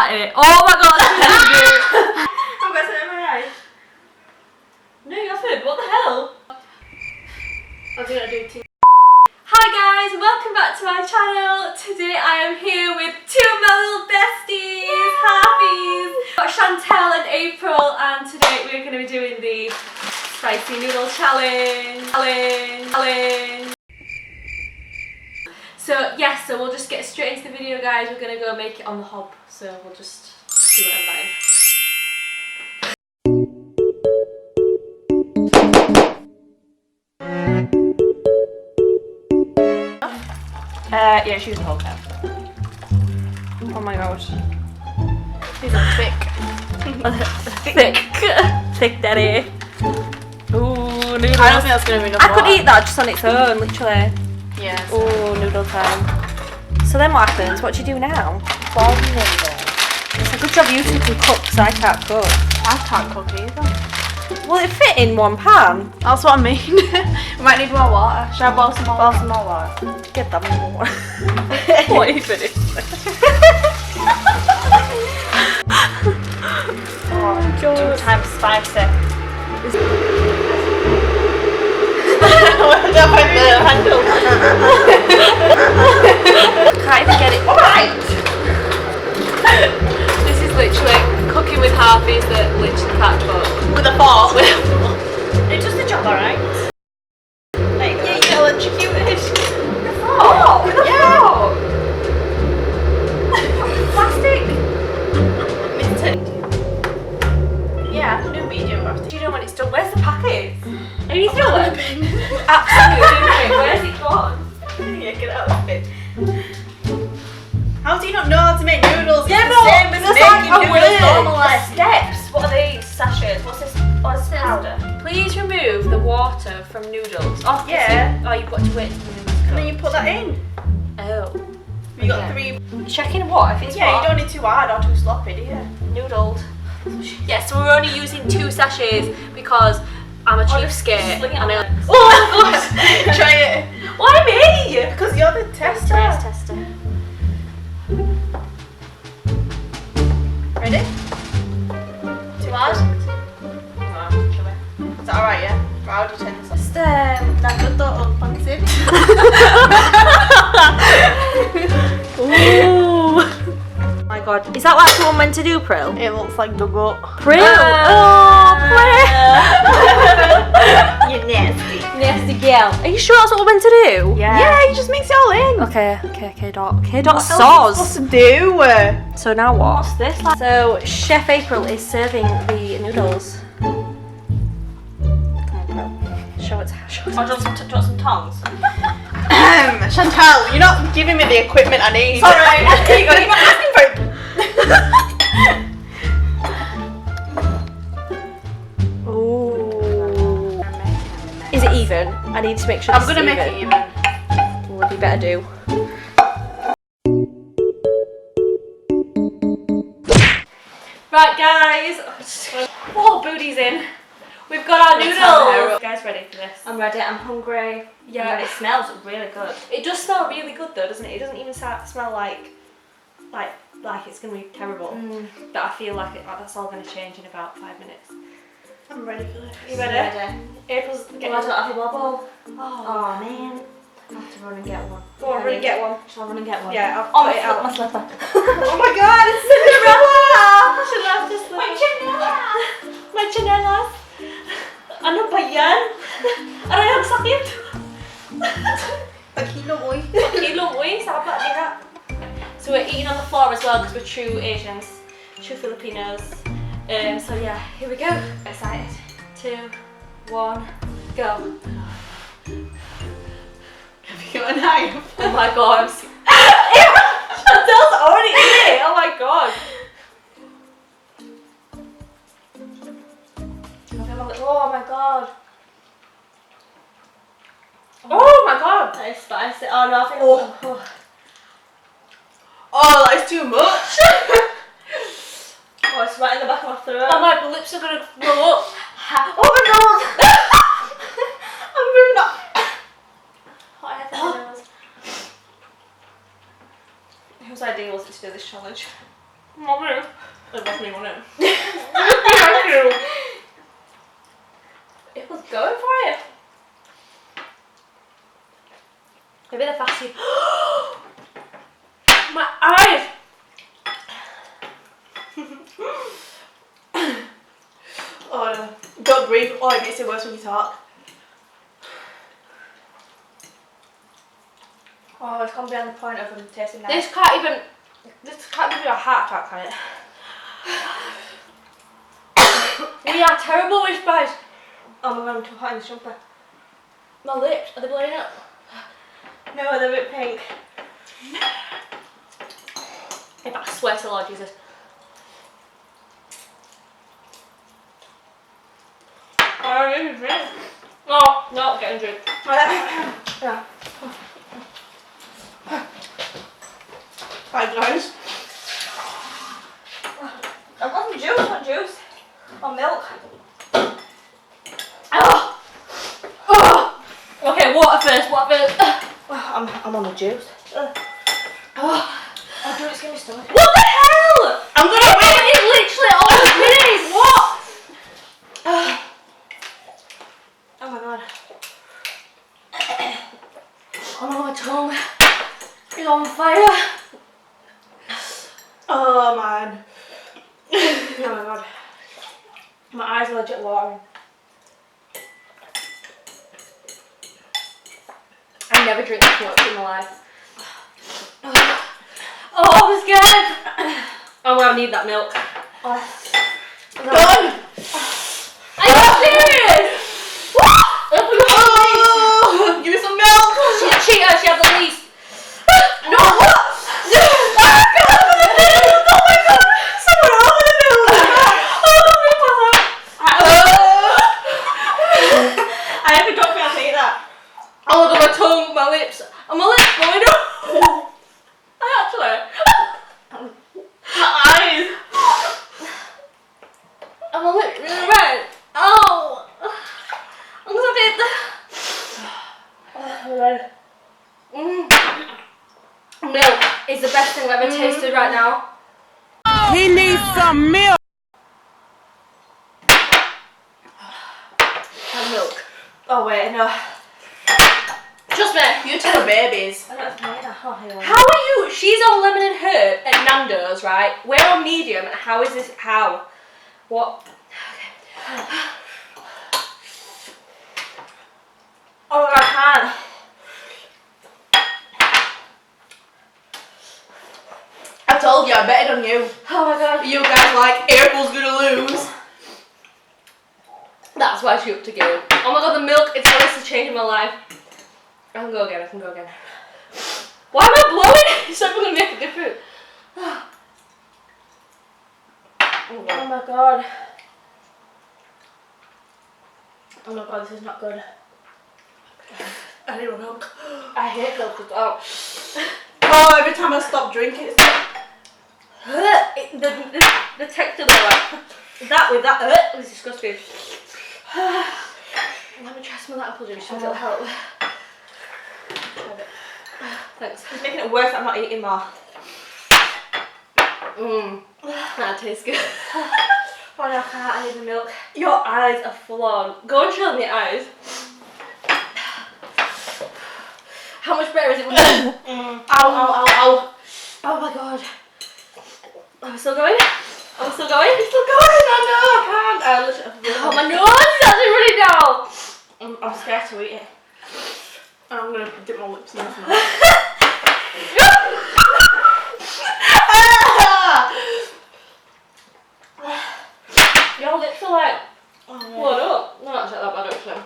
at it. Oh my god, that's what you do. I've got something in my eye. No, you haven't. What the hell? I was gonna do tea. Hi guys, welcome back to my channel. Today I am here with two of my little besties, Halfies. Got Chantel and April, and today we're going to be doing the spicy noodle challenge. So yes, so we'll just get straight into the video, guys. We're going to go make it on the hob, so we'll just do whatever that is. Yeah, she's the whole cup. Oh my god. These are thick. Thick daddy. Ooh, noodles. I don't think that's going to be enough I could water. eat that just on its own, literally. Yeah. Ooh, noodle time. So then what happens? What do you do now? Boil the noodle. It's a good job you two can cook, because I can't cook. I can't cook either. Will it fit in one pan? That's what I mean. We might need more water. Should I boil some more? Boil some more water. Get that more. What even is this? Oh, God. Time spicy. Where did I find the handle? Can't even get it right. This is literally cooking with Halfies that literally can't cook. With a fork. It does the job alright. There you go. Yeah, you're electrocuted. Oh, with a fork. Plastic. Yeah, I can do medium after. Do you know when it's done? Where's the packet? Are you I'll still put it? it in the bin. Absolutely. Where's it gone? Yeah, get out of the bin. How do you not know how to make noodles? Yeah, It's but the same as there's making like a noodles word. normally. The steps. What are these? Sachets. What's this? What's this? Powder. Please remove the water from noodles. Oh, Yeah. Oh, you've got to wait till the noodles And cook. then you put that in. Oh. You got Okay. 3. Checking what? If it's Yeah, what? you don't need too hard or too sloppy, do you? Noodled. Yes, so we're only using 2 sachets because I'm a cheapskate. sling it And on I- it. Oh my god! Try it. Why me? Because you're the tester. Tester. Ready? Too hard? Is that alright, yeah? How do you turn this on? Just, nagluto og pancit. Ooh. Oh my god. Is that what someone meant to do, Prill? It looks like dough. Prill! Oh, Prill! You're nasty. Nasty girl. Are you sure that's what we're meant to do? Yeah, you just mix it all in. Okay, dot. K dot What else are you sauce. supposed to do? So now what? What's this? So Chef April is serving the noodles. Come on, Prill. Show it. Do you want some tongs? Chantal, you're not giving me the equipment I need. Sorry. Here you go. You're not asking for it. Ooh. Is it even? I need to make sure. I'm this is gonna make it even. Well, you better do. Right, guys. Oh, booty's in. We've got our noodles. You guys ready for this? I'm ready. I'm hungry. Yeah. It smells really good. It does smell really good though, doesn't it? It doesn't even smell like it's gonna be terrible. But I feel like that's all gonna change in about 5 minutes. I'm ready for this. You ready? April's getting. I don't have a bubble. Oh. Man. I have to run and get one. Go on, run and get one. Shall I run and get one? Yeah, I'll Oh, put it out. my slipper. Oh my god, it's Cinderella! She loves this My little. My chanellas. Ano ba yan? Aray, ang sakit. Pakilo boy. Kilo, boy. Sapa, diha. So we're eating on the floor as well because we're true Asians, true Filipinos. So yeah, here we go. Excited. 2, 1, go. Have you got a knife? Oh my god, Chantel's already in it. Oh my god. Oh my god. Oh my god. That is spicy. Oh no, I think Oh, that is too much. Oh, it's right in the back of my throat. Oh my lips are gonna blow up. Oh my god! I'm moving up. Whose idea was it to do this challenge? Mommy. It was me, wasn't it? Thank you. It was going for it. Maybe they're fasting. My eyes. Oh no. Don't breathe. Oh, it makes it worse when you talk. Oh, it's gone beyond the point of them tasting nice. This can't give you a heart attack, can it? We are terrible with spice. Oh my god, I'm too hot in the jumper. My lips, are they blowing up? No, they're a bit pink. If I swear to Lord Jesus. Oh, I need a drink. No, not getting a drink. Yeah. Hi guys. I want some juice. What juice? Or milk? Oh. Oh. Okay, water first. I'm on the juice. Oh, dude, it's giving me stomach. what the hell? I'm gonna wait. It is literally all the finish. What? Oh my god. Oh no, my tongue is on fire. Oh man. Oh my god. My eyes are legit watering. I never drink this much in my life. Oh, I'm scared. I'm gonna need that milk. Done! Are you serious? What? Oh, give me some milk! She's a cheater, she had the least. No, what? Oh my god! Someone over the milk! I haven't got me, I'll take that. Oh my god, my tongue, my lips. And my lips blowing up. My eyes! And my lips really red. Oh. I'm gonna get Milk is the best thing I've ever tasted right now. He needs some milk. And milk. Oh wait, no. Trust me. You two are babies. How are you? She's on lemon and herb at Nando's, right? We're on medium. And how is this? How? What? Okay. Oh my god, I can't. I told you, I betted on you. Oh my god. You guys like, April's gonna lose. That's why she upped to game. Oh my god, the milk, it's honestly changing my life. I can go again. Why am I blowing? It's not going to make a difference. Oh my god. Oh my god, this is not good. I need more milk. I hate milk as well. Oh, every time I stop drinking, it's like... The texture though, like, that with that, it was disgusting. Let me try some of that apple juice, it'll help. Thanks. It's making it worse that I'm not eating more. That tastes good. Oh no, I can't, I need the milk. Your eyes are full on. Go and chill in the eyes. How much better is it when Ow, ow, ow, ow. Oh my god. Are we still going? It's still going? I know, I can't. Oh, my nose is actually running down. I'm scared to eat it. I'm gonna dip my lips in this now. Your lips are like blown up. No, that's not that bad actually.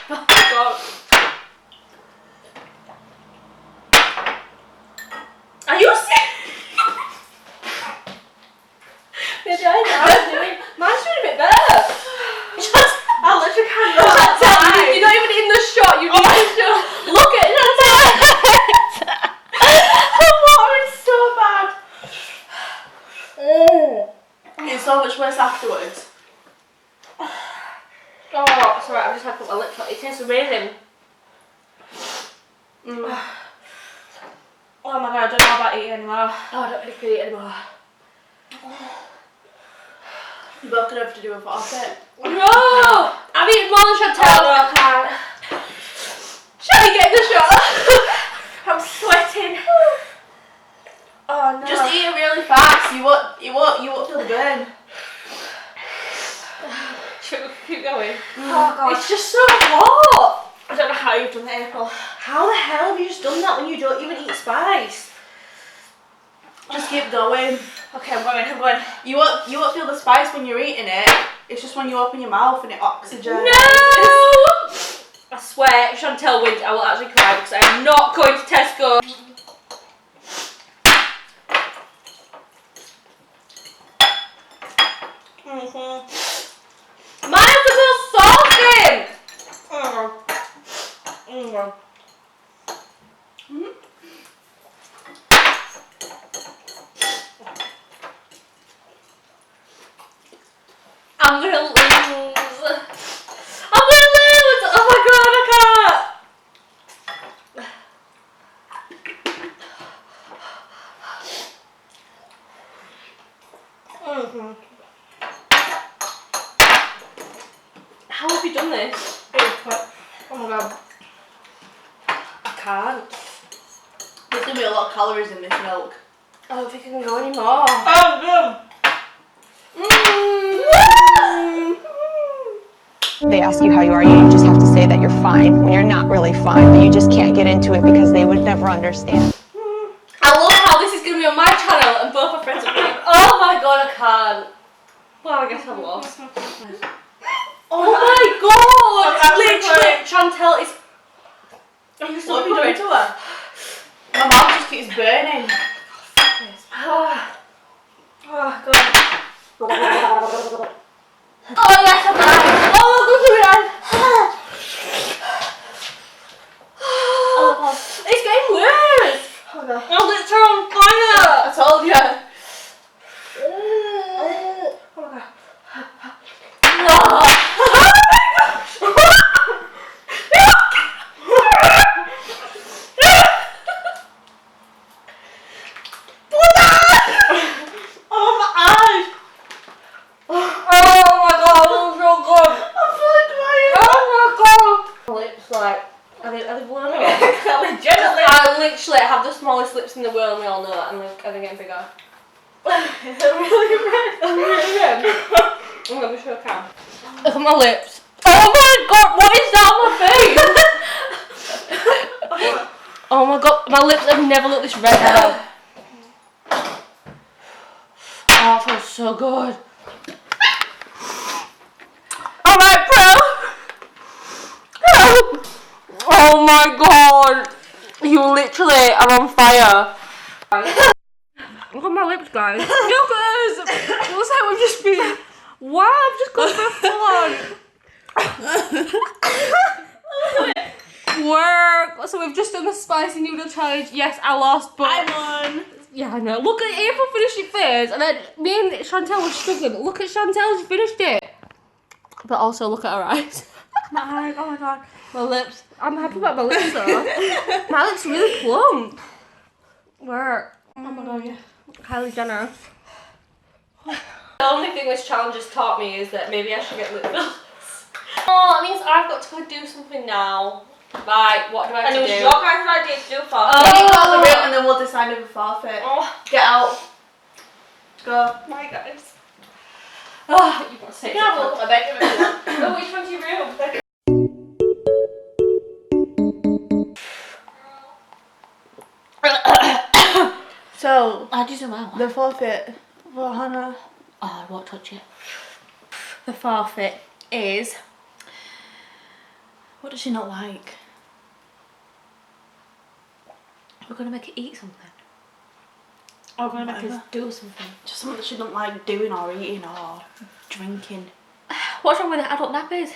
Oh my god. Are you serious? Maybe I'm doing. Mine's doing a bit better. I literally can't Chantel, you're not even in the shot. You need to show. Look at Chantel. The water is so bad. It's so much worse afterwards. Oh, sorry, I've just had to put my lips on. It tastes amazing. Oh my god, I don't know about eating anymore. Oh, I don't think I can eat anymore. You're both gonna have to do a forfeit. No! I've eaten more than Chantal. Oh, no, I can't. Shall we get the shot? I'm sweating. Oh no. Just eat it really fast. You won't feel the burn. Should we keep going? Oh god. It's just so hot. I don't know how you've done that, April. How the hell have you just done that when you don't even eat spice? Just keep going. Okay, I'm going. You won't feel the spice when you're eating it. It's just when you open your mouth and it oxygenizes. No! I swear, if Chantal wins, I will actually cry because I am not going to Tesco. Mine's the most salty! I'm gonna lose. Oh my god, I can't. How have you done this? Oh my god. I can't. There's gonna be a lot of calories in this milk. I don't think I can go anymore. Oh They ask you how you are, you just have to say that you're fine when you're not really fine, but you just can't get into it because they would never understand. I love how this is going to be on my channel and both our friends are going, oh my god, I can't. Well, I guess I lost. Oh my god! Literally, Chantal is... Are you still doing to her? My mouth just keeps burning. Oh god. Oh yes, I'm back. Oh, look at me. Oh, it's getting worse. Oh god. I'm literally on fire. I told you. I have the smallest lips in the world and we all know that, and they're getting bigger. They're really red. I'm really red. I'm going to show a cam. Look at my lips. Oh my god, what is that on my face? Oh my god, my lips have never looked this red ever. Oh, it feels so good. Alright, bro. Oh my god. You literally are on fire. Look at my lips, guys. Look at us. Looks like we've just been... Wow, I've just gone for a full on. Work. So we've just done the spicy noodle challenge. Yes, I lost, but... I won. Yeah, I know. Look at April finished it first, and then me and Chantal were struggling. Look at Chantal, she finished it. But also look at her eyes. My eyes, oh my god. My lips. I'm happy about my lips though. My lips are really plump. Work. Oh my god, yeah. Kylie Jenner. The only thing this challenge has taught me is that maybe I should get lip fillers. Oh, that means I've got to go do something now. Right, what do I have to do? And it was your guys' idea to do a forfeit. Oh. Get out of the room and then we'll decide if a forfeit. Oh, Get out. Go. my guys. Oh, you've got to say You can have a look at my bedroom if you want. Oh, which one's your room? So, How do you zoom out? the forfeit for Hannah. Oh, I won't touch it. The forfeit is... What does she not like? We're going to make her eat something. Or We're going to make her do something. Just something that she doesn't like doing or eating or drinking. What's wrong with the adult nappies?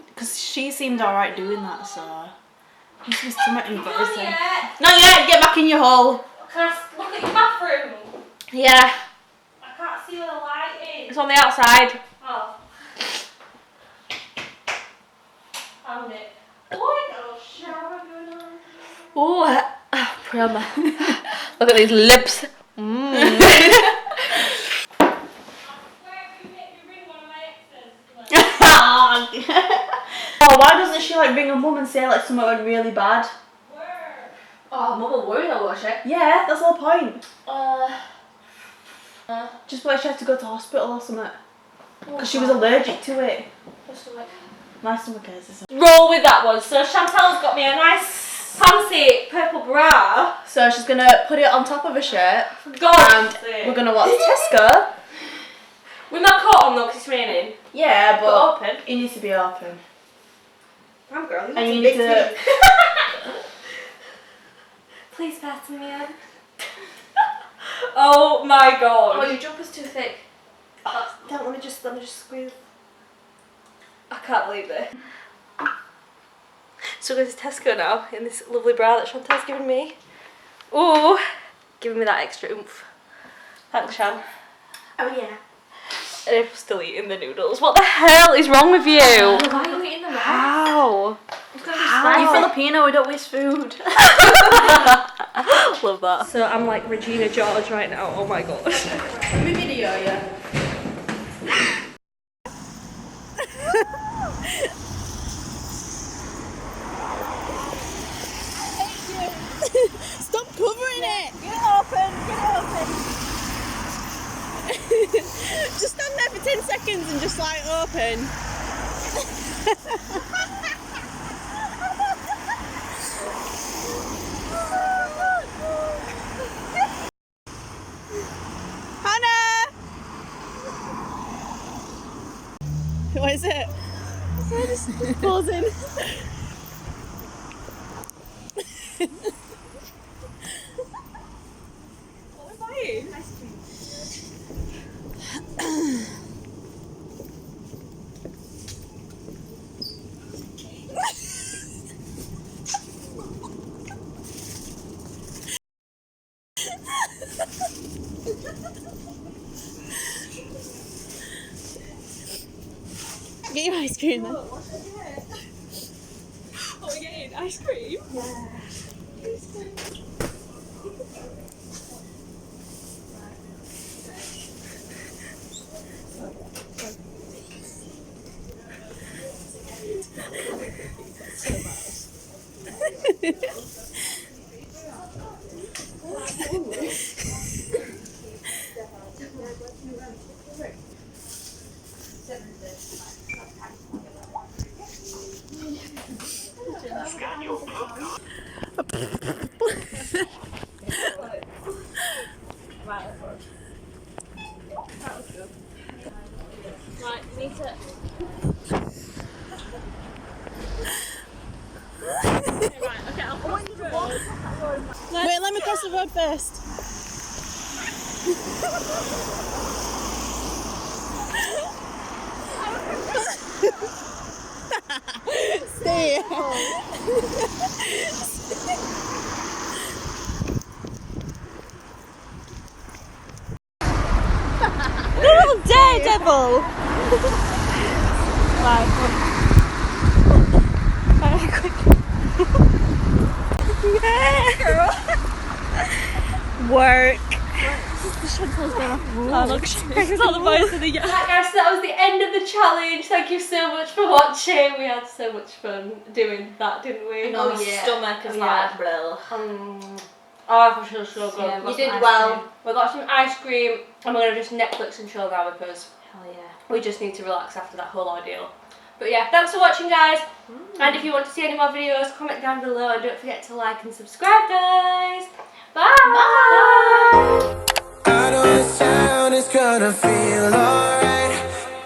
Because she seemed alright doing that, so... This is something embarrassing. Yet. Not yet! Get back in your hole! Can I look at your bathroom? Yeah. I can't see where the light is. It's on the outside. Oh. Found it. Oh, I got a shower going on. Oh, Prima. Look at these lips. Oh, why doesn't she like ring her mum and say like something went really bad? Oh, Mum will worry about it. Yeah, that's the whole point. Just like she had to go to hospital or something. Because she was allergic to it. My stomach hurts. Roll with that one. So Chantel's got me a nice fancy purple bra. So she's gonna put it on top of her shirt. God, and we're gonna watch Tesco. with my coat on though, because it's raining. Yeah, but open. it needs to be open. I'm girl. And you need to. Please fasten me in. Oh my god. Oh, your jumper's too thick. Don't let me just squeeze. I can't believe this. So we're going to Tesco now in this lovely bra that Chantel's given me. Ooh, giving me that extra oomph. Thanks, Shan. Oh yeah. And April's still eating the noodles. What the hell is wrong with you? Why are you eating the rice? How? You're Filipino, we don't waste food. Love that. So I'm like Regina George right now. Oh my god. Let me video you. Stop covering it! Get it open! Get it open! Just stand there for 10 seconds and just like open. Hannah! What is it? Just pausing. What was I? Ice cream. Get your ice cream then. What are we getting? Ice cream? Yeah. Right, we need to. Wait, let me cross the road first. Stay. Little daredevil! Right, very quick. Work. Oh, look, she's not the voice of the year. Right guys, so that was the end of the challenge. Thank you so much for watching. We had so much fun doing that, didn't we? Oh yeah. Stomach is Yeah. like, oh, I feel so good. Yeah, We you got did some well. ice cream. We got some ice cream and we're going to just Netflix and chill now because Hell yeah. we just need to relax after that whole ordeal. But yeah, thanks for watching guys. And if you want to see any more videos, comment down below and don't forget to like and subscribe guys. Bye! Bye. I know the sound is gonna feel